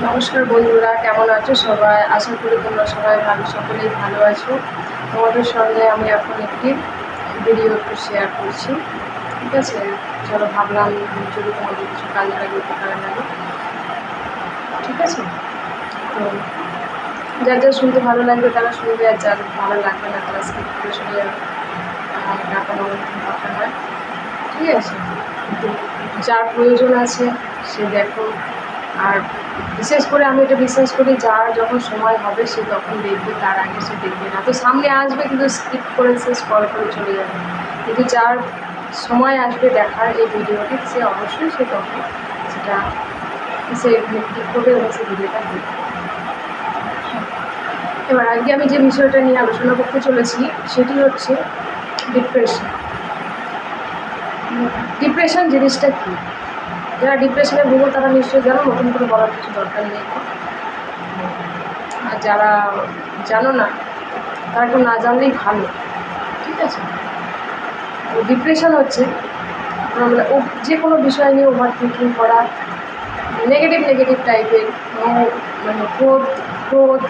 নমস্কার বন্ধুরা, কেমন আছো সবাই? আশা করি তোমরা সবাই সকলেই ভালো আছো। তোমাদের সঙ্গে আমি এখন একটি ভিডিও একটু শেয়ার করছি, ঠিক আছে? চলো, ভাবলাম যদি তোমাদের কিছু কাজে লাগে, উপকারে লাগে, ঠিক আছে? তো যার যার শুনতে ভালো লাগবে তারা শুনবে, আর যার ভালো লাগবে না তারা স্কিপ করে চলে যাবে। এটা কোনো কথা নয়, ঠিক আছে? তো যার প্রয়োজন আছে সে দেখো। আর বিশেষ করে আমি এটা বিশ্বাস করি, যার যখন সময় হবে সে তখন দেখবে, তার আগে সে দেখবে না। তো সামনে আসবে কিন্তু স্কিপ করে সে স্ক্রল করে চলে যাবে, কিন্তু যার সময় আসবে দেখার এই ভিডিওটি, সে অবশ্যই সে তখন সেটা সে ক্লিক করবে এবং সে ভিডিওটা দেখবে। এবার আজকে আমি যে বিষয়টা নিয়ে আলোচনা করতে চলেছি সেটি হচ্ছে ডিপ্রেশন। ডিপ্রেশন জিনিসটা কী? যারা ডিপ্রেশনে ভুগো তারা নিশ্চয়ই জানো, নতুন করে বলার কিছু দরকার নেই। আর যারা জানো না তারা একটু না জানলেই ভালো, ঠিক আছে? তো ডিপ্রেশন হচ্ছে যে কোনো বিষয় নিয়ে ওভার থিঙ্কিং করা, নেগেটিভ টাইপের, মানে ক্রোধ,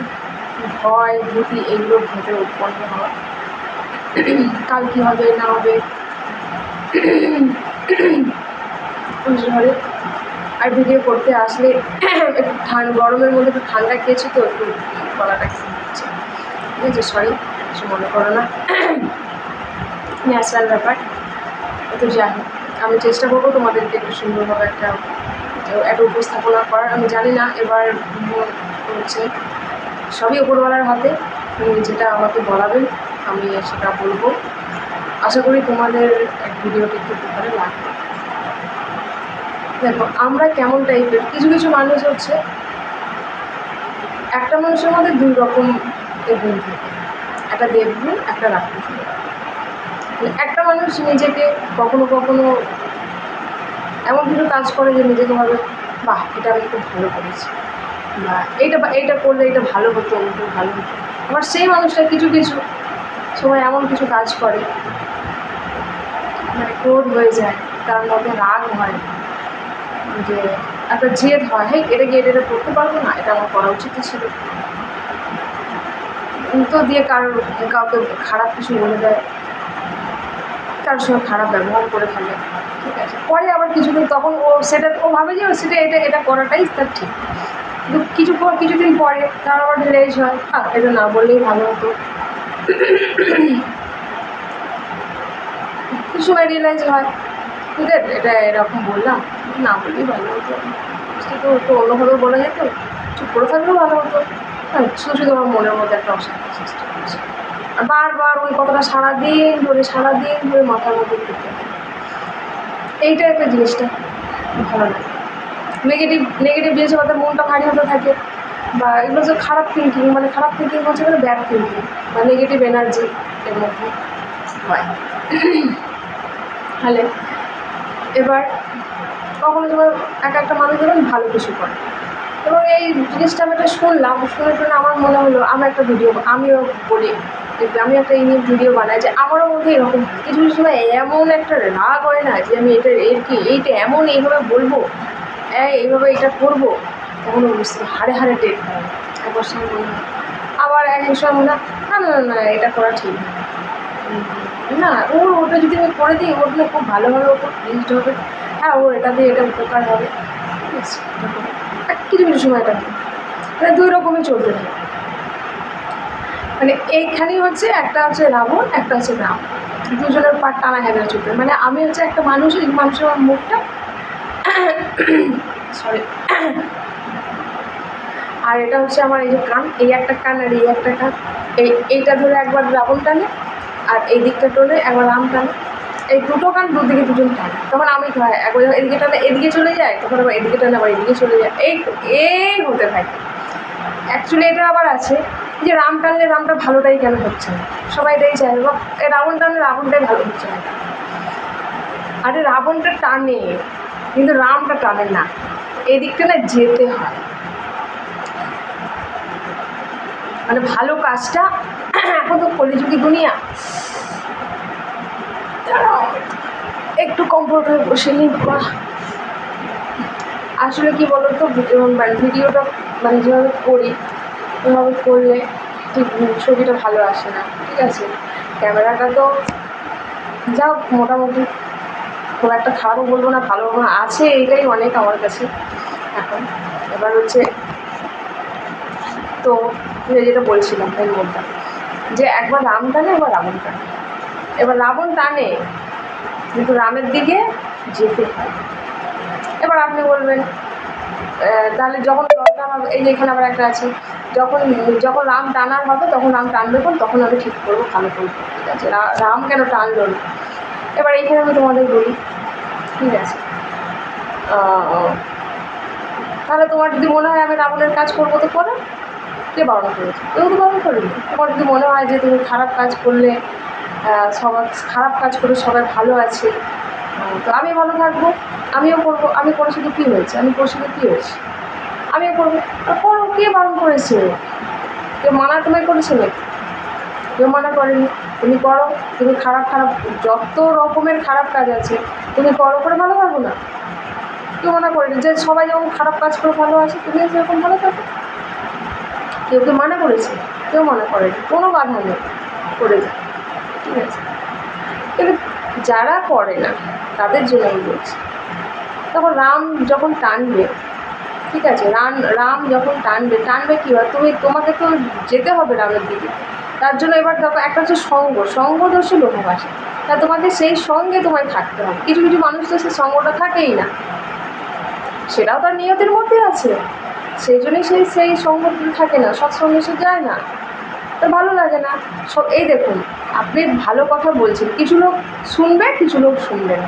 ভয়, ভীতি, এগুলো ভেবে উৎপন্ন হওয়া। কাল কী হবে না হবে ঘরে। আর ভিডিও করতে আসলে একটু গরমের মধ্যে একটু ঠান্ডা খেয়েছি, তো একটু গলাটা খেয়ে হচ্ছে, ঠিক আছে? সরি, কিছু মনে করো না, ন্যাচারাল ব্যাপার। তো যাই হোক, আমি চেষ্টা করবো তোমাদেরকে একটু সুন্দরভাবে একটা উপস্থাপনা করার। আমি জানি না এবার হচ্ছে সবই উপরওয়ালার হাতে, যেটা আমাকে বলাবেন আমি সেটা বলবো। আশা করি তোমাদের ভিডিওটি একটু উপকারে লাগবে। দেখো, আমরা কেমন টাইপের, কিছু মানুষ হচ্ছে, একটা মানুষের মধ্যে দুই রকম গুণ থাকে, একটা দেবগুণ, একটা রাক্ষস। একটা মানুষ নিজেকে কখনো এমন কিছু কাজ করে যে নিজেকে ভাবে, বাহ, এটা আমি খুব ভালো করেছি, বা এইটা করলে এটা ভালো হতো, ওটা ভালো হতো। আবার সেই মানুষটা কিছু সময় এমন কিছু কাজ করে, মানে ক্রোধ হয়ে যায়, তার মধ্যে রাগ হয়, যে একটা জেদ হয়, হ্যাঁ এটা গিয়ে এটা করতে পারবো না, এটা আমার করা উচিত ছিল, তো দিয়ে কাউকে খারাপ কিছু বলে দেয়, কারোর সঙ্গে খারাপ ব্যবহার করে ফেলে, ঠিক আছে? পরে আবার কিছুদিন তখন ও ভাবে যে সেটা এটা করাটাই তার ঠিক, কিন্তু কিছুদিন পরে তার আবার রিয়েলাইজ হয়, এটা না বললেই ভালো হতো। কিছু সময় রিয়েলাইজ হয়, ঠিক আছে, এটা এরকম বললাম, না বললেই ভালো হতো, সেটা তো অন্যভাবে বলা যেত, চুপ করে থাকলেও ভালো হতো। শুধু আমার মনের মধ্যে একটা অশান্তি সৃষ্টি করছে, আর বারবার ওই কথাটা সারাদিন ধরে মাথার মধ্যে ঘুরতে থাকে। এই টাইপের জিনিসটা ভালো লাগে। নেগেটিভ জিনিসের মধ্যে মনটা ভারী হতে থাকে, বা এগুলো যে খারাপ থিঙ্কিং হচ্ছে মানে ব্যাড থিঙ্কিং বা নেগেটিভ এনার্জি এর মধ্যে হয়। তাহলে এবার কখনো যখন একটা মানুষ যখন ভালো কিছু করে, এবং এই জিনিসটা আমি একটা শুনে আমার মনে হলো আমিও বলি, আমি একটা ভিডিও বানাই যে আমারও মধ্যে এরকম কিছু সময় এমন একটা রাগ হয় না, যে আমি এইটা এমন এইভাবে বলবো, এইভাবে এটা করবো, তখন বুঝতে হাড়ে টের হয়। একবার সময় মনে হয়, আবার এক সময় মনে হয় না এটা করা ঠিক না, ওটা যদি আমি করে দিই, ওর খুব ভালোভাবে ওকে প্লিজড হবে, হ্যাঁ এটা দিয়ে এটা উপকার হবে, ঠিক আছে? কিছু সময় এটা মানে দুই রকমই চলতে থাকে। মানে এইখানেই হচ্ছে একটা হচ্ছে রাবণ, একটা হচ্ছে রাম, দুজনের পাট টানা হেঁচড়া চলবে। মানে আমি হচ্ছে একটা মানুষের আমার মুখটা সরি, আর এটা হচ্ছে আমার এই যে কান, এই একটা কান আর এই একটা কান, এইটা ধরে একবার রাবণ টানে, আর এই দিকটা টলে একবার রাম টানে, এই দুটো কান দুদিকে দুজন টানে, তখন আমি একবার এদিকে টানে এদিকে চলে যায়, তখন আবার এদিকে টানে আবার এদিকে চলে যায়, এই হতে থাকে। অ্যাকচুয়ালি এটা আবার আছে যে রাম টানলে রামটা ভালোটাই কেন হচ্ছে না, সবাই এটাই চায়, বা রাবণ টানলে রাবণটাই ভালো হচ্ছে না। আরে রাবণটা টানে কিন্তু রামটা টানে না, এদিকটা না যেতে হয়, মানে ভালো কাজটা। এখন তো কলিযুগী দুনিয়া, একটু কমফোর্ট হয়ে বসে নিই বাবা। আসলে কি বলো তো, ভিডিওটা মানে যেভাবে করি ওইভাবে করলে ঠিক ছবিটা ভালো আসে না, ঠিক আছে। ক্যামেরাটা তো যাও মোটামুটি খুব একটা খারাপও বলবো না, ভালো বলবো না, আছে, এইটাই অনেক আমার কাছে এখন। এবার হচ্ছে তো যেটা বলছিলাম এর মধ্যে, যে একবার রাম টানে একবার রাবণ টানে। এবার রাবণ টানে কিন্তু রামের দিকে যেতে হয়। এবার আপনি বলবেন তাহলে যখন দরকার হবে, এই যে এখানে আবার একটা আছে, যখন যখন রাম টানার হবে তখন রাম টানবে, তখন আমি ঠিক করবো, ভালো করবো, ঠিক আছে। রাম কেন টানলো না? এবার এইখানে আমি তোমাদের বলি, ঠিক আছে, তাহলে তোমার যদি মনে হয় আমি রাবণের কাজ করবো তো করো, কে বারণ করেছে? কেউ তো বারণ করেনি। তোমার যদি মনে হয় যে তুমি খারাপ কাজ করলে সবাই খারাপ কাজ করে সবাই ভালো আছে, তো আমি ভালো থাকবো, আমিও করবো, আমি করে শুধু কী হয়েছে, আমি করে শুধু কী হয়েছে, আমিও করবো, করো, কে বারণ করেছে? কেউ মানা তোমায় করেছে নাকি? কেউ মানা করেনি, তুমি করো। তুমি খারাপ খারাপ যত রকমের খারাপ কাজ আছে তুমি করো, করে ভালো থাকবো না, কেউ মানা করেনি। যে সবাই যেমন খারাপ কাজ করে ভালো আছে, তুমি সেরকম ভালো থাকো। কেউ কেউ মানা করেছে? কেউ মানা করেনি, কোনো বাধা নেই, করে যায়, ঠিক আছে। কিন্তু যারা করে না তাদের জন্য আমি বলছি, তখন রাম যখন টানবে, ঠিক আছে, রাম যখন টানবে কী হয়, তোমাকে তো যেতে হবে রামের দিকে। তার জন্য এবার দেখো একটা হচ্ছে সঙ্গদোষী লোকভাষা, তা তোমাকে সেই সঙ্গে তোমায় থাকতে হবে। কিছু কিছু মানুষ তো সেই সঙ্গটা থাকেই না, সেটাও তার নিয়তির মধ্যে আছে, সেই জন্যই সেই সঙ্গ থাকে না, সৎসঙ্গে সে যায় না, তো ভালো লাগে না। এই দেখুন, আপনি ভালো কথা বলছেন, কিছু লোক শুনবে, কিছু লোক শুনবে না,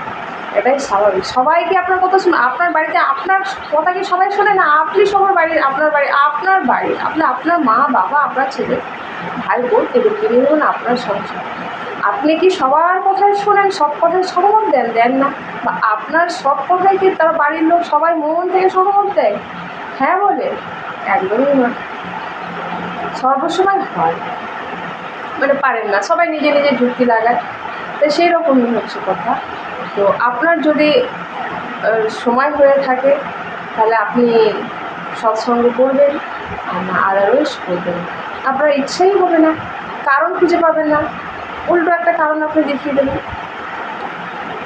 এটাই স্বাভাবিক। সবাইকে আপনার কথা শুনে, আপনার বাড়িতে আপনার কথা কি সবাই শোনে না? আপনি সবার বাড়ির, আপনার বাড়ি আপনার মা বাবা, আপনার ছেলে ভাই বোন, এদেরকে নিয়ে দেখুন আপনার সংসার। আপনি কি সবার কথাই শোনেন, সব কথায় সহমত দেন না? বা আপনার সব কথাই কি তার বাড়ির লোক সবাই মন থেকে সহমত দেয়? হ্যাঁ বলে? একদমই না, সর্বসময় হয় মানে পারেন না, সবাই নিজে নিজে যুক্তি লাগায়, তো সেই রকমই হচ্ছে কথা। তো আপনার যদি সময় হয়ে থাকে তাহলে আপনি সৎসঙ্গ করবেন, আর না আদারওয়াইজ করবেন। আপনার ইচ্ছাই হবে না, কারণ খুঁজে পাবেন না, উল্টো একটা কারণ আপনি দেখিয়ে দেবেন।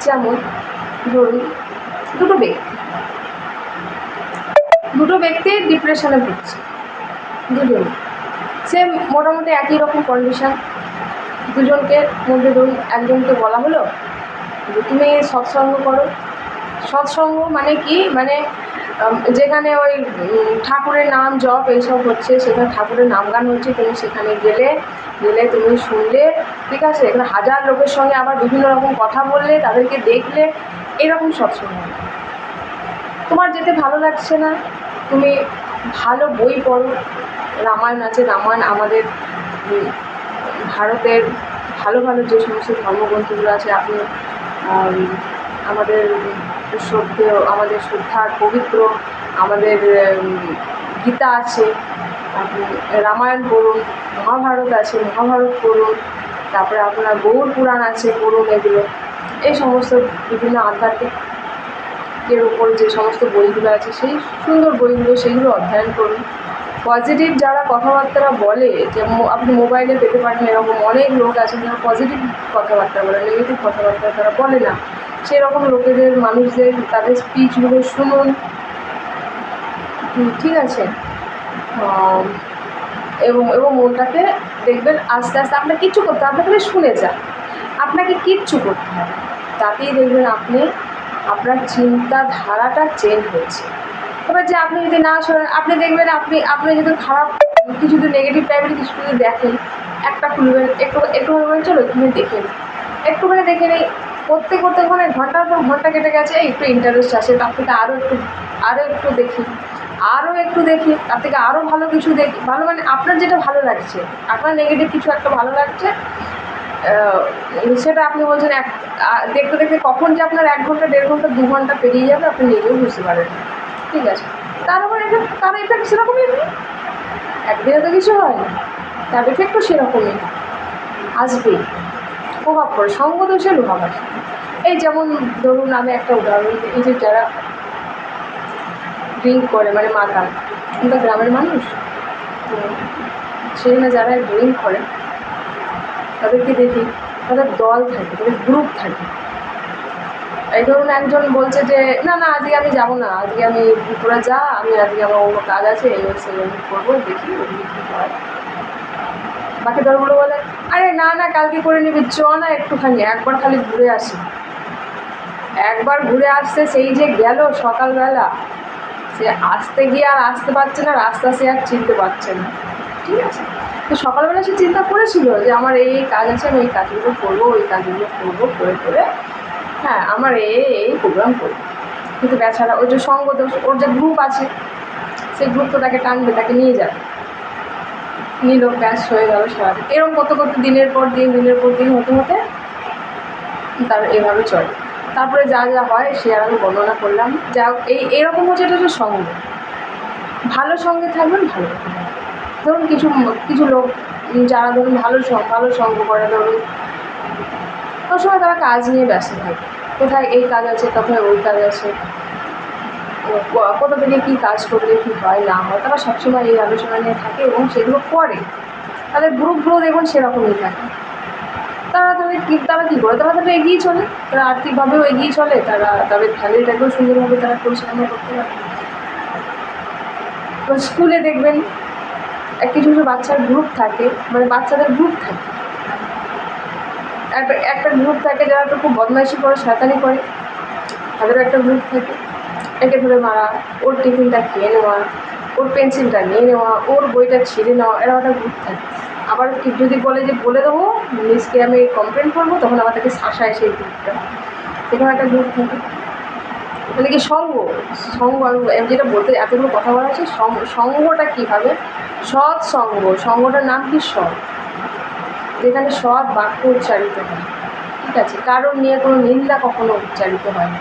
যেমন ধরুন দুটো ব্যক্তি ডিপ্রেশনে ভুগছে, দুজন সে মোটামুটি একই রকম কন্ডিশান। দুজনকে মধ্যে ধরুন একজনকে বলা হলো যে তুমি সৎসঙ্গ করো। সৎসঙ্গ মানে কি, মানে যেখানে ওই ঠাকুরের নাম জপ এইসব হচ্ছে, সেখানে ঠাকুরের নাম গান হচ্ছে, তুমি সেখানে গেলে তুমি শুনলে, ঠিক আছে, এখানে হাজার লোকের সঙ্গে আবার বিভিন্ন রকম কথা বললে, তাদেরকে দেখলে, এরকম সৎসঙ্গ। তোমার যেতে ভালো লাগছে না, তুমি ভালো বই পড়ো, রামায়ণ আছে, রামায়ণ আমাদের ভারতের ভালো ভালো যে সমস্ত ধর্মগ্রন্থগুলো আছে, আপনি আমাদের শ্রদ্ধার পবিত্র আমাদের গীতা আছে, আপনি রামায়ণ পড়ুন, মহাভারত আছে, মহাভারত পড়ুন, তারপরে আপনার গৌড় পুরাণ আছে, পড়ুন। এগুলো এই সমস্ত বিভিন্ন আধ্যাত্মিকের উপর যে সমস্ত বইগুলো আছে, সেই সুন্দর বইগুলো, সেইগুলো অধ্যয়ন করুন। পজিটিভ যারা কথাবার্তা বলে, যে আপনি মোবাইলে পেতে পারেন, এরকম অনেক লোক আছে যারা পজিটিভ কথাবার্তা বলে, নেগেটিভ কথাবার্তা তারা বলে না, সেরকম লোকেদের, মানুষদের, তাদের স্পিচগুলো শুনুন, ঠিক আছে। এবং মনটাকে দেখবেন আস্তে আস্তে, আপনার কিচ্ছু করতে, আপনি খালি শুনে যান, আপনাকে কিচ্ছু করতে হবে, তাতেই দেখবেন আপনার চিন্তাধারাটা চেঞ্জ হয়েছে। এবার যে আপনি যদি না শোনেন, আপনি দেখবেন আপনি যদি খারাপ কিছু, যদি নেগেটিভ টাইপের কিছু যদি দেখেন, একটা খুলবেন, একটুখানি চলো একটুখানি দেখে নিই, করতে ওখানে ঘন্টার পর ঘন্টা কেটে গেছে, একটু ইন্টারেস্ট আসে, তার থেকে আরও একটু দেখি, তার থেকে আরও ভালো কিছু দেখি, ভালো মানে আপনার যেটা ভালো লাগছে, আপনার নেগেটিভ কিছু একটা ভালো লাগছে, সেটা আপনি বলছেন দেখতে দেখতে কখন যে আপনার 1 ঘন্টা 1.5 ঘন্টা 2 ঘন্টা পেরিয়ে যাবে আপনি নিজেও বুঝতে পারেন, ঠিক আছে। তার এফেক্ট সেরকমই হয়, একদিনে তো কিছু হয় না, তার এফেক্টও সেরকমই আসবেই, প্রভাব পড়ে, সঙ্গদোষে লোহাভাষা। এই যেমন ধরুন আমি একটা উদাহরণ দিই, এই যে যারা ড্রিঙ্ক করে, মানে মাতাল। কিন্তু গ্রামের মানুষ তো সেই জন্য যারা ড্রিঙ্ক করে তাদেরকে দেখি তাদের দল থাকে, তাদের গ্রুপ থাকে। এই ধরুন একজন বলছে যে না না আজকে আমি যাবো না, আজকে আমি তোরা যা, আমি আজকে আমার অন্য কাজ আছে, এই হচ্ছে করবো, দেখি ওগুলি কী হয়। বাকি দলগুলো বলে আরে না না কালকে করে নিবি, চ না একটুখানি একবার খালি ঘুরে আসি। একবার ঘুরে আসতে সেই যে গেল সকালবেলা, সে আসতে গিয়ে আর আসতে পারছে না, রাস্তা সে আর চিনতে পারছে না। ঠিক আছে, তো সকালবেলা সে চিন্তা করেছিল যে আমার এই কাজ আছে, আমি এই কাজগুলো করবো, ওই কাজগুলো করবো, করে করে হ্যাঁ আমার এই প্রোগ্রাম করবো। কিন্তু বেচারা ওই যে সঙ্গ দোষ, ওর যে গ্রুপ আছে সেই গ্রুপ তো তাকে টানবে, তাকে নিয়ে যাবে, নিল, ব্যাস হয়ে গেল সারাদিন। এরকম করতে করতে দিনের পর দিন হতে হতে তার এভাবে চলে। তারপরে যা যা হয় সে আর আমি বর্ণনা করলাম। যা এরকম হচ্ছে, এটা হচ্ছে সঙ্গ। ভালো সঙ্গে থাকবেন, ভালো থাকবেন। ধরুন কিছু কিছু লোক যারা ধরুন ভালো সঙ্গ করে, ধরুন সবসময় তারা কাজ নিয়ে ব্যস্ত থাকে, কোথায় এই কাজ আছে, কোথায় ওই কাজ আছে, কোথা থেকে কী কাজ করলে কী হয় না হয়, তারা সবসময় এই আলোচনা নিয়ে থাকে এবং সেগুলো করে। তাদের গ্রুপগুলো দেখুন সেরকমই থাকে। তারা কী করে, তারা এগিয়ে চলে, তারা আর্থিকভাবেও এগিয়ে চলে, তারা তাদের ফ্যামিলিটাকেও সুন্দরভাবে তারা পরিচালনা করতে পারে। তো স্কুলে দেখবেন কিছু কিছু বাচ্চার গ্রুপ থাকে, মানে বাচ্চাদের গ্রুপ থাকে, একটা গ্রুপ থাকে যারা একটু খুব বদমাইশি করে, শয়তানি করে, তাদেরও একটা গ্রুপ থাকে। একে ধরে মারা, ওর টিফিনটা খেয়ে নেওয়া, ওর পেন্সিলটা নিয়ে নেওয়া, ওর বইটা ছিঁড়ে নেওয়া, এরকম একটা গ্রুপ থাকে। আবার যদি বলে যে বলে দেবো মিসকে আমি কমপ্লেন করবো, তখন আবার তাকে শাসায় সেই গ্রুপটা, এরকম একটা গ্রুপ থাকে। মানে কি সঙ্গ, আমি যেটা বলতে এতগুলো কথা বলা হচ্ছে, সঙ্গটা কীভাবে, সৎ সঙ্গটার নাম কি সৎ, যেখানে সৎ বাক্য উচ্চারিত হয়। ঠিক আছে, কারোর নিয়ে কোনো নিন্দা কখনো উচ্চারিত হয় না,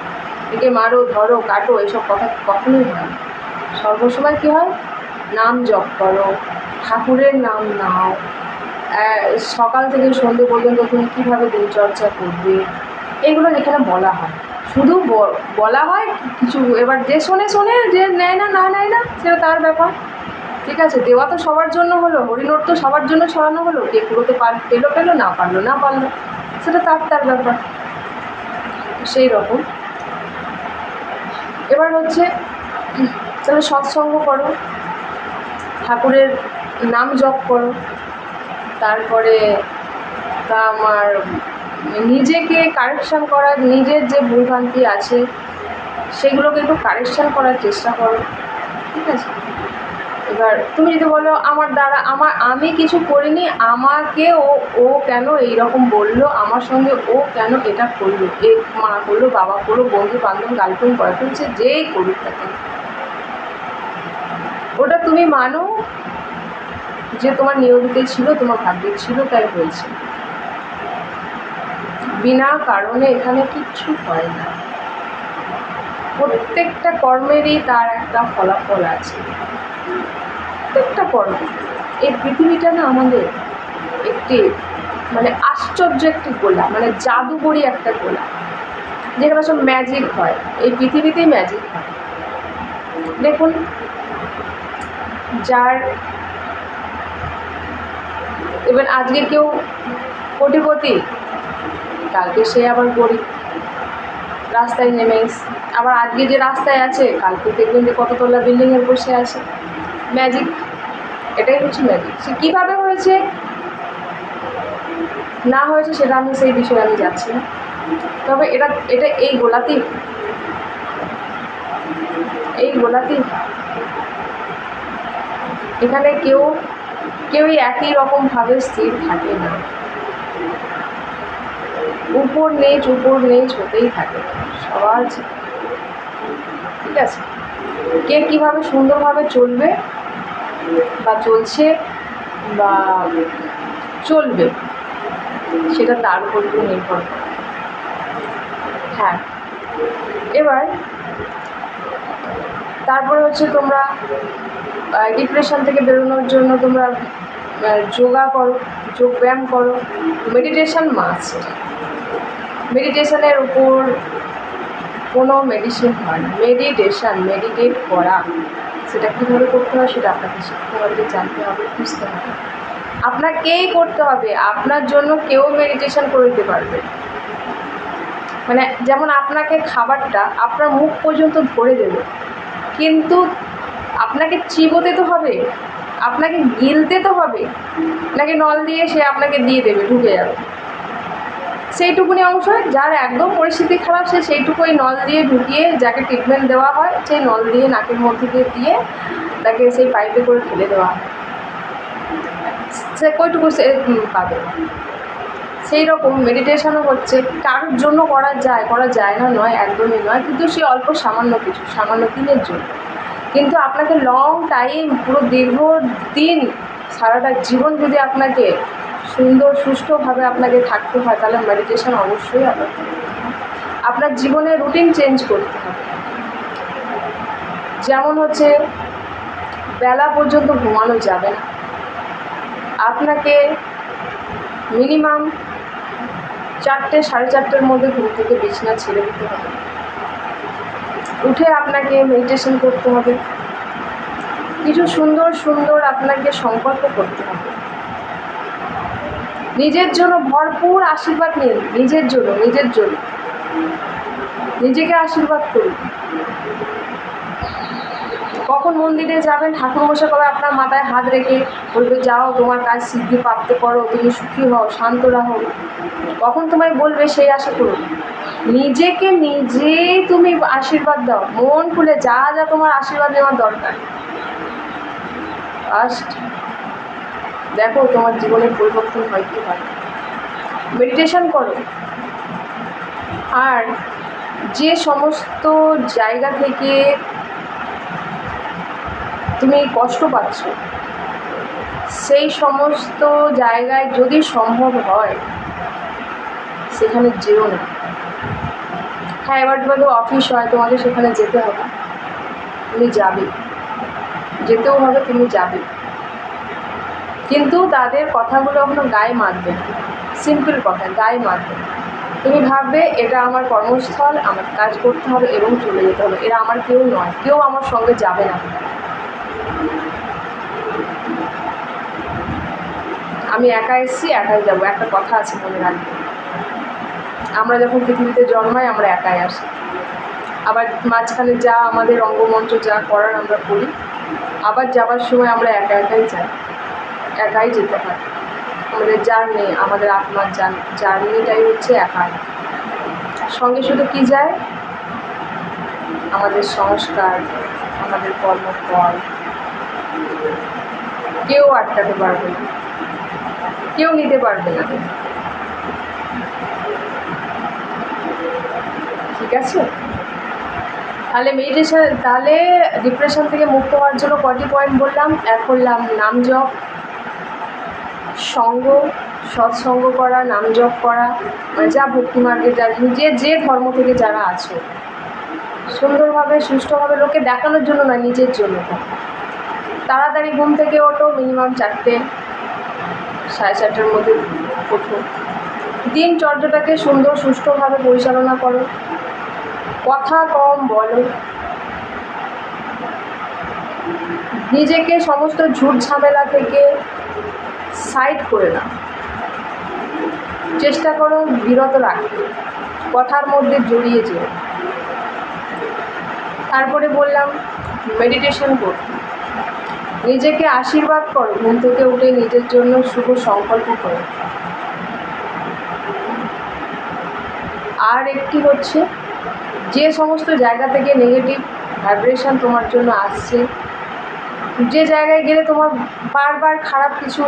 একে মারো ধরো কাটো এইসব কথা কখনোই হয় না। সর্বসময় কী হয়, নাম জপ করো, ঠাকুরের নাম নাও, সকাল থেকে সন্ধ্যে পর্যন্ত তুমি কীভাবে দিনচর্চা করবে, এগুলো যেখানে বলা হয়। শুধু বলা হয় কিছু, এবার যে শোনে যে নেয় না সেটা তার ব্যাপার। ঠিক আছে, দেওয়া তো সবার জন্য হলো, হরিনোট তো সবার জন্য ছড়ানো হলো, কে পুরোতে পেলো না পারলো, সেটা তার ব্যাপার। সেই রকম এবার হচ্ছে তাহলে সৎসঙ্গ করো, ঠাকুরের নাম জপ করো, তারপরে আমার নিজেকে কারেকশান করার, নিজের যে ভুলভ্রান্তি আছে সেগুলোকে একটু কারেকশান করার চেষ্টা করো। ঠিক আছে, এবার তুমি যদি বলো আমার দ্বারা আমি কিছু করিনি, আমাকে ও কেন এইরকম বললো, আমার সঙ্গে ও কেন এটা করলো, মা করলো, বাবা করলো, বন্ধু বান্ধব গার্লফ্রেন্ড বয়ফ্রেন্ড সে যেই করুক না কেন, ওটা তুমি মানো যে তোমার নিয়মিতে ছিল, তোমার ভাগ্যে ছিল, তাই হয়েছে। বিনা কারণে এখানে কিচ্ছু হয় না, প্রত্যেকটা কর্মেরই তার একটা ফলাফল আছে, প্রত্যেকটা কর্ম। এই পৃথিবীটা না আমাদের একটি মানে আশ্চর্য একটি গোলা, মানে জাদুকরি একটা গোলা, যেখানে সব ম্যাজিক হয়, এই পৃথিবীতেই ম্যাজিক হয়। দেখুন যার এবার আজকে কেউ কোটিপতি, কালকে সে আবার গরিব, রাস্তায় নেমে এসে, আবার আজকে যে রাস্তায় আছে কালকে দেখবেন যে কততলা বিল্ডিংয়ে বসে আছে। ম্যাজিক, এটাই হচ্ছে ম্যাজিক। সে কীভাবে হয়েছে না হয়েছে সেটা আমি সেই বিষয়ে আমি যাচ্ছি না, তবে এটা এই গোলাতেই এখানে কেউই একই রকমভাবে স্থির থাকে না, উপর নিচ হতেই থাকে সবার। ঠিক আছে, কে কীভাবে সুন্দরভাবে চলবে বা চলছে বা চলবে সেটা তার উপর নির্ভর করে। হ্যাঁ, এবার তারপরে হচ্ছে তোমরা ডিপ্রেশন থেকে বেরোনোর জন্য তোমরা যোগা করো, যোগব্যায়াম করো, মেডিটেশন মাস্ট। মেডিটেশনের উপর কোনো মেডিসিন হয় না। মেডিটেট করা, সেটা কীভাবে করতে হয় সেটা আপনাকে শিখতে হবে, জানতে হবে, বুঝতে হবে। আপনাকেই করতে হবে, আপনার জন্য কেউ মেডিটেশন করে দিতে পারবে। মানে যেমন আপনাকে খাবারটা আপনার মুখ পর্যন্ত ধরে দেবে, কিন্তু আপনাকে চিবোতে তো হবে, আপনাকে গিলতে তো হবে, নাকি নল দিয়ে সে আপনাকে দিয়ে দেবে, ঢুকে যাবে। সেইটুকুনি অংশ যার একদম পরিস্থিতি খারাপ, সে সেইটুকুই নল দিয়ে ঢুকিয়ে, যাকে ট্রিটমেন্ট দেওয়া হয় সেই নল দিয়ে নাকের মধ্যে দিয়ে তাকে সেই পাইপে করে ফেলে দেওয়া হয়, সে কইটুকু সে পাবে। সেই রকম মেডিটেশনও হচ্ছে, কারোর জন্য করা যায় না নয়, একদমই নয়, কিন্তু সে অল্প সামান্য দিনের জন্য। কিন্তু আপনাকে লং টাইম, পুরো দীর্ঘদিন, সারাটা জীবন যদি আপনাকে সুন্দর সুষ্ঠুভাবে আপনাকে থাকতে হয়, তাহলে মেডিটেশন অবশ্যই আপনার জীবনের রুটিন চেঞ্জ করতে হবে। যেমন হচ্ছে বেলা পর্যন্ত ঘুমানো যাবে না, আপনাকে মিনিমাম 4টে 4:30টার মধ্যে ঘুম থেকে বিছানা ছেড়ে দিতে হবে। উঠে আপনাকে মেডিটেশন করতে হবে, কিছু সুন্দর আপনাকে সংকল্প করতে হবে। নিজের জন্য ভরপুর আশীর্বাদ নিন, নিজের জন্য নিজেকে আশীর্বাদ করুন। কখন মন্দিরে যাবেন, ঠাকুরমশাই কবে আপনার মাথায় হাত রেখে বলবে, যাও তোমার কাজ সিদ্ধি প্রাপ্ত করো, তুমি সুখী হও, শান্ত রাখো, কখন তোমায় বলবে সেই আশা করুন। নিজেকে নিজে তুমি আশীর্বাদ দাও, মন খুলে যা তোমার আশীর্বাদ নেওয়ার দরকার। ফার্স্ট দেখো তোমার জীবনের পরিবর্তন হয় কি হয়। মেডিটেশন করো। আর যে সমস্ত জায়গা থেকে তুমি কষ্ট পাচ্ছ, সেই সমস্ত জায়গায় যদি সম্ভব হয় সেখানে যেও না। হ্যাঁ, এবার তোমাদের অফিস হয়, তোমাকে সেখানে যেতে হবে, তুমি যাবে, যেতেও হবে, তুমি যাবে, কিন্তু তাদের কথাগুলো এখনো গায়ে মারবে না। সিম্পল কথা, গায়ে মারবে না। তুমি ভাববে এটা আমার কর্মস্থল, আমার কাজ করতে হবে এবং চলে যেতে হবে, এরা আমার কেউ নয়, কেউ আমার সঙ্গে যাবে না, আমি একা এসেছি, একাই যাবো। একটা কথা আছে, মনে রাখবে, আমরা যখন পৃথিবীতে জন্মাই আমরা একাই আসি, আবার মাঝখানে যা আমাদের অঙ্গমঞ্চ যা করার আমরা করি, আবার যাবার সময় আমরা একাই যাই, একাই যেতে হয়। আমাদের জার্নি, আমাদের আত্মার জার্নিটাই হচ্ছে একাই। সঙ্গে শুধু কী যায়, আমাদের সংস্কার, আমাদের কর্মফল। কেউ আটকাতে পারবে না, কেউ নিতে পারবে না, ঠিক আছে? তাহলে মেডিটেশন, তাহলে ডিপ্রেশন থেকে মুক্ত হওয়ার জন্য কটি পয়েন্ট বললাম। এক বললাম নাম জপ, সঙ্গ, সৎসঙ্গ করা, নাম জপ করা, মানে যা ভক্তিমার্গে যা যে ধর্ম থেকে যারা আছো, সুন্দরভাবে সুষ্ঠুভাবে, লোকে দেখানোর জন্য না, নিজের জন্য। তাড়াতাড়ি ঘুম থেকে ওঠো, মিনিমাম 4টে 4:30টার মধ্যে ওঠো। দিনচর্যাটাকে সুন্দর সুষ্ঠুভাবে পরিচালনা করো, কথা কম বলো, নিজেকে সমস্ত ঝুট ঝামেলা থেকে সাইড করে নাও, চেষ্টা করো বিরত রাখতে, কথার মধ্যে জড়িয়ে যেও। তারপরে বললাম মেডিটেশন করতে, নিজেকে আশীর্বাদ করো, ঘুম থেকে উঠে নিজের জন্য শুভ সংকল্প করো। আর একটি হচ্ছে, যে সমস্ত জায়গা থেকে নেগেটিভ ভাইব্রেশন তোমার জন্য আসছে, যে জায়গায় গেলে তোমার বারবার খারাপ কিছু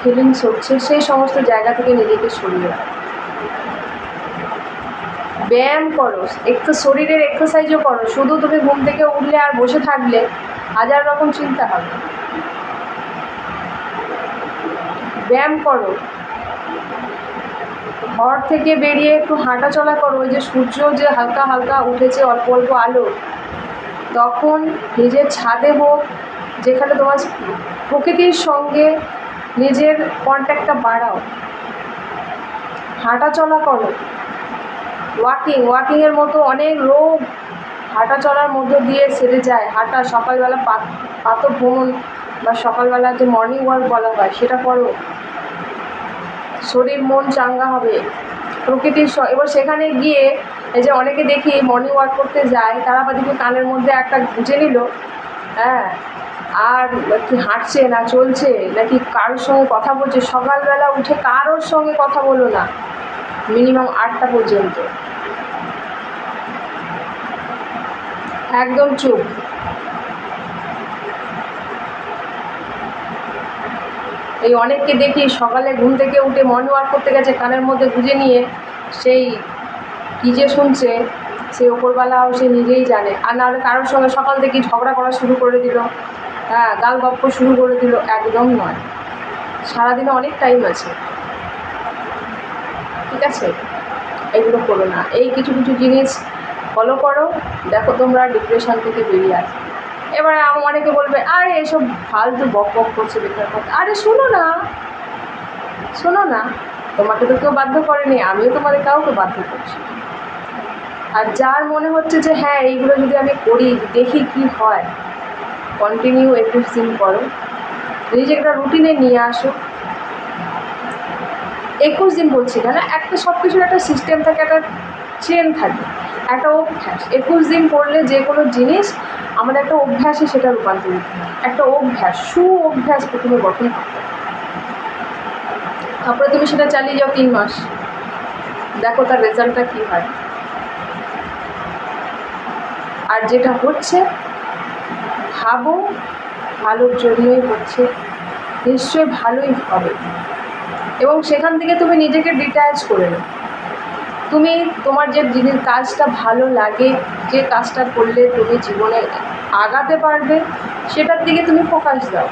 ফিলিংস হচ্ছে, সেই সমস্ত জায়গা থেকে নিজেকে সরিয়ে রাখো। ব্যায়াম করো, একটু শরীরের এক্সারসাইজও করো। শুধু তুমি ঘুম থেকে উঠলে আর বসে থাকলে হাজার রকম চিন্তা হবে। ব্যায়াম করো, ঘর থেকে বেরিয়ে একটু হাঁটা চলা করো। ওই যে সূর্য যে হালকা হালকা উঠেছে, অল্প অল্প আলো, তখন নিজের ছাদে হোক, যেখানে তোমার প্রকৃতির সঙ্গে নিজের কন্ট্যাক্টটা বাড়াও, হাঁটা চলা করো, ওয়াকিংয়ের মতো অনেক রোগ হাঁটা চলার মধ্য দিয়ে সেরে যায়। হাঁটা, সকালবেলা প্রাতঃভ্রমণ বা সকালবেলা যে মর্নিং ওয়াক বলা হয় সেটা করো, শরীর মন চাঙ্গা হবে। প্রকৃতির এবার সেখানে গিয়ে এই যে অনেকে দেখি মর্নিং ওয়াক করতে যায়, তারা বা দেখি কানের মধ্যে একটা গুঁজে নিল, হ্যাঁ, আর কি হাঁটছে না চলছে নাকি কারোর সঙ্গে কথা বলছে। সকালবেলা উঠে কারোর সঙ্গে কথা বলো না মিনিমাম 8টা পর্যন্ত, একদম চুপ। এই অনেককে দেখি সকালে ঘুম থেকে উঠে মর্নিং ওয়াক করতে গেছে, কানের মধ্যে গুঁজে নিয়ে সেই কী যে শুনছে সে ওপরবেলাও সে নিজেই জানে। আর নাহলে কারোর সঙ্গে সকাল থেকে ঝগড়া করা শুরু করে দিল, হ্যাঁ, গাল গপ্প শুরু করে দিল। একদম নয়, সারাদিনে অনেক টাইম আছে, ঠিক আছে? এগুলো করো না। এই কিছু কিছু জিনিস ফলো করো, দেখো তোমরা ডিপ্রেশন থেকে বেরিয়ে আসবে। এবার অনেকে বলবে আরে এসব ফালতু বক বক করছে বেকার কথা। আরে শোনো না, তোমাকে তো কেউ বাধ্য করেনি, আমিও তোমাদের কাউকে বাধ্য করছি। আর যার মনে হচ্ছে যে হ্যাঁ এইগুলো যদি আমি করি দেখি কি হয়, কন্টিনিউ 21 দিন করো, নিজে একটা রুটিনে নিয়ে আসো। 21 দিন বলছি না, একটা সব কিছুর একটা সিস্টেম থাকে, একটা চেন থাকে, একটা অভ্যাস। 21 দিন করলে যে কোনো জিনিস আমাদের একটা অভ্যাসে সেটা রূপান্তরিত হয়। একটা অভ্যাস, অভ্যাস প্রথমে গঠন করতে, তারপরে তুমি সেটা চালিয়ে যাও 3 মাস, দেখো তার রেজাল্টটা কী হয়। আর যেটা হচ্ছে ভাবো ভালোর জন্যই হচ্ছে, নিশ্চয়ই ভালোই হবে। এবং সেখান থেকে তুমি নিজেকে ডিট্যাচ করে নাও। তুমি তোমার যে জিনিস কাজটা ভালো লাগে, যে কাজটা করলে তুমি জীবনে আগাতে পারবে, সেটার দিকে তুমি ফোকাস দাও।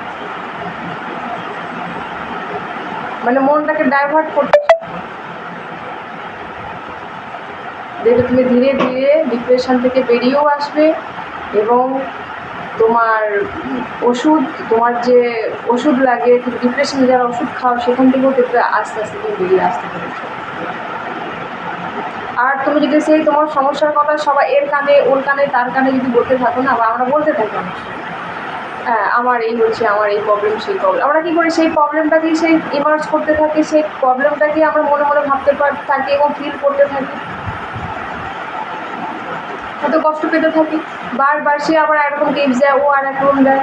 মানে মনটাকে ডাইভার্ট করতে, দেখবে তুমি ধীরে ধীরে ডিপ্রেশন থেকে বেরিয়েও আসবে। এবং তোমার তোমার যে ওষুধ লাগে, ডিপ্রেশনে যারা ওষুধ খাও সেখান থেকেও দেখবে আস্তে আস্তে তুমি বেরিয়ে আসতে পেরেছো। আর তুমি যদি সেই তোমার সমস্যার কথা সবাই এর কানে ওর কানে তার কানে যদি বলতে থাকো না, বা আমরা বলতে থাকি অনেক সময়, হ্যাঁ আমার এই হচ্ছে, আমার এই প্রবলেম, সেই প্রবলেম, আমরা কী করি সেই প্রবলেমটাকেই সেই ইমার্জ করতে থাকি, সেই প্রবলেমটাকেই আমরা মনে মনে ভাবতে থাকি এবং ফিল করতে থাকি, হয়তো কষ্ট পেতে থাকি বারবার। সে আবার একরকম টিপস দেয়, ও আর একরকম দেয়,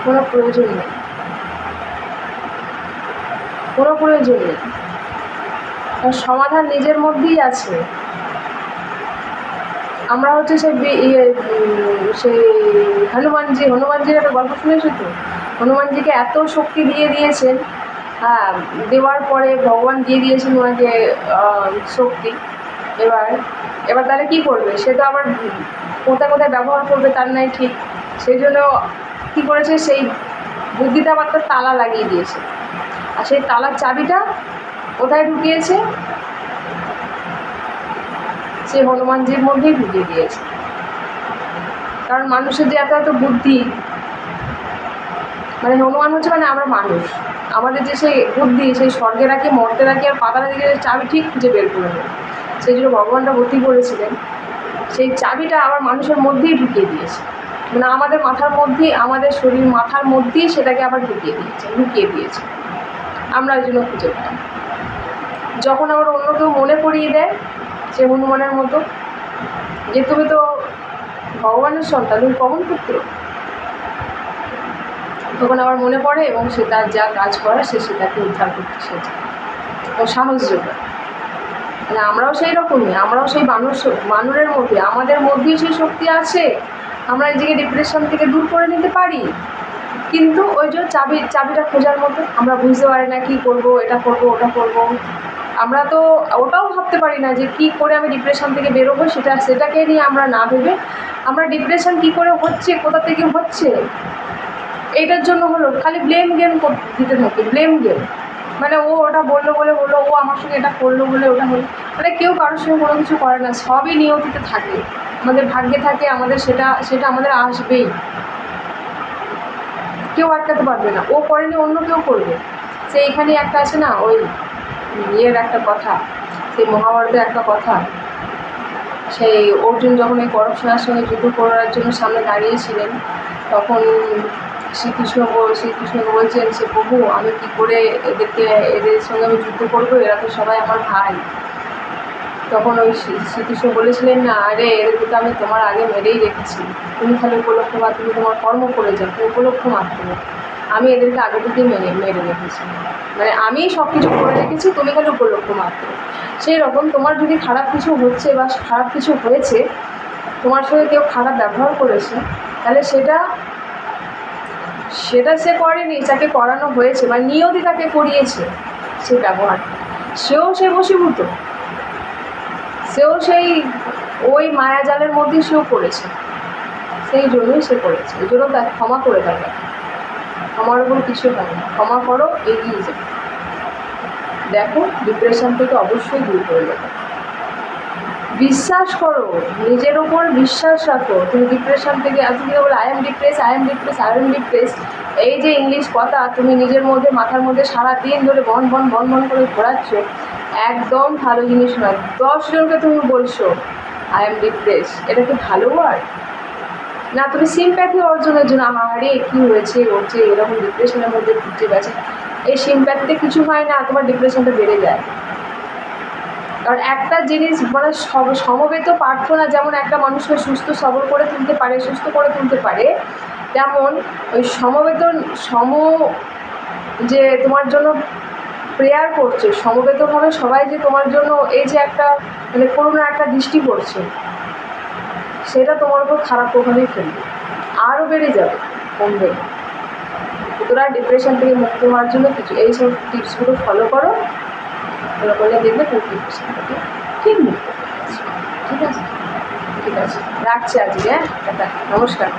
কোনো প্রয়োজন নেই, কোনো প্রয়োজন নেই। তার সমাধান নিজের মধ্যেই আছে। আমরা হচ্ছে সেই হনুমানজির একটা গল্প শুনেছি তো, হনুমানজিকে এত শক্তি দিয়েছেন, হ্যাঁ, দেওয়ার পরে ভগবান দিয়ে দিয়েছেন ওনাকে শক্তি। এবার তাহলে কী করবে? সে তো আবার কোথায় ব্যবহার করবে তার নাই ঠিক। সেই জন্য কী করেছে, সেই বুদ্ধিটা আবার তার তালা লাগিয়ে দিয়েছে। আর সেই তালার চাবিটা কোথায় ঢুকিয়েছে? সে হনুমানজির মধ্যেই ঢুকিয়ে দিয়েছে। কারণ মানুষের যে এত বুদ্ধি, মানে হনুমান হচ্ছে মানে আমরা মানুষ, আমাদের যে সেই বুদ্ধি, সেই স্বর্গে রাখি, মর্তে রাখি, আর পাতালে দিকে চাবি ঠিক খুঁজে বের করে নেব। সেই জন্য ভগবানটা বুদ্ধি করেছিলেন, সেই চাবিটা আবার মানুষের মধ্যেই ঢুকিয়ে দিয়েছে। মানে আমাদের মাথার মধ্যেই, আমাদের শরীর মাথার মধ্যেই সেটাকে আবার ঢুকিয়ে দিয়েছে। আমরা ওই জন্য খুঁজে পাই। যখন আবার অন্য কেউ মনে করিয়ে দেয়, সে হনুমানের মতো, যে তুমি তো ভগবানের সন্তান, তুমি পবন পুত্র, তখন আবার মনে পড়ে এবং সে তার যা কাজ করে সে সেটাকে উদ্ধার করতে সেটা ও সাহস যোগায়। মানে আমরাও সেই রকমই, আমরাও সেই মানুষের মধ্যে, আমাদের মধ্যেই সেই শক্তি আছে। আমরা নিজেকে ডিপ্রেশন থেকে দূর করে নিতে পারি, কিন্তু ওই যে চাবিটা খোঁজার মতো আমরা বুঝতে পারি না কী করবো, এটা করবো, ওটা করবো। আমরা তো ওটাও ভাবতে পারি না যে কী করে আমি ডিপ্রেশন থেকে বেরোবো। সেটাকে নিয়ে আমরা না ভেবে আমরা ডিপ্রেশন কী করে হচ্ছে, কোথা থেকে হচ্ছে, এইটার জন্য হলো খালি ব্লেম গেম দিতে থাকি। ব্লেম গেম মানে ও ওটা বললো বলে হলো, ও আমার সঙ্গে এটা করলো বলে ওটা হলো। মানে কেউ কারোর সঙ্গে কোনো কিছু করে না, সবই নিয়তিতে থাকে, আমাদের ভাগ্যে থাকে, আমাদের সেটা আমাদের আসবেই, কেউ আটকাতে পারবে না। ও করেনি অন্য কেউ করবে। সে এখানে একটা আছে না, ওই ইয়ের একটা কথা, সেই মহাভারতের একটা কথা, সেই অর্জুন যখন এই করপশনের সঙ্গে যুদ্ধ করার জন্য সামনে দাঁড়িয়েছিলেন, তখন শ্রীকৃষ্ণকে বলছেন সে প্রভু আমি কী করে এদের সঙ্গে আমি যুদ্ধ করবো, এরা তো সবাই আমার ভাই। তখন ওই শ্রীকৃষ্ণ বলেছিলেন না, আরে এদেরকে তো আমি তোমার আগে মেরেই রেখেছি, তুমি খালি উপলক্ষ মাত্র, তুমি তোমার কর্ম করে যাও, তুমি উপলক্ষ মাত্র, আমি এদেরকে আগে থেকেই মেরে রেখেছি, মানে আমি সব কিছু করে রেখেছি, তুমি খালি উপলক্ষ মাত্র। সেই রকম তোমার যদি খারাপ কিছু হচ্ছে বা খারাপ কিছু হয়েছে, তোমার সঙ্গে কেউ খারাপ ব্যবহার করেছে, তাহলে সেটা সে করেনি, যাকে করানো হয়েছে বা নিয়তি তাকে করিয়েছে সে ব্যবহার, সে বশীভূত, সেও সেই ওই মায়াজালের মধ্যে সেও করেছে, সেই জন্যই সে করেছে। এই জন্য তাকে ক্ষমা করে দেবে, ক্ষমার উপর কিছু হয় না, ক্ষমা করো, এগিয়ে যাবে, দেখো ডিপ্রেশন থেকে অবশ্যই দূর করে দেবে। বিশ্বাস করো, নিজের ওপর বিশ্বাস রাখো, তুমি ডিপ্রেশন থেকে তুমি বলো আই এম ডিপ্রেস, এই যে ইংলিশ কথা তুমি নিজের মধ্যে মাথার মধ্যে সারাদিন ধরে বন করে ঘোরাচ্ছ, একদম ভালো জিনিস নয়। 10 জনকে তুমি বলছো আই এম ডিপ্রেস, এটা কি ভালো ওয়ার্ড না? তুমি সিম্প্যাথি অর্জনের জন্য আরে কী হয়েছে হচ্ছে এরকম ডিপ্রেশনের মধ্যে ঘুরতে গেছে, এই সিম্প্যাথিতে কিছু হয় না, তোমার ডিপ্রেশনটা বেড়ে যায়। কারণ একটা জিনিস মানে সমবেত প্রার্থনা যেমন একটা মানুষকে সুস্থ করে তুলতে পারে, তেমন ওই যে তোমার জন্য প্রেয়ার করছে, সমবেতভাবে সবাই যে তোমার জন্য এই যে একটা মানে করুণা একটা দৃষ্টি করছে, সেটা তোমার উপর খারাপ প্রভাবই ফেলবে, আরও বেড়ে যাবে, কমবে। সুতরাং ডিপ্রেশন থেকে মুক্তি হওয়ার জন্য এইসব টিপসগুলো ফলো করলে দেখবে তুমি ডিপ্রেশন থেকে ঠিক মুক্ত হয়ে গেছে। ঠিক আছে রাখছি আজকে, হ্যাঁ, নমস্কার।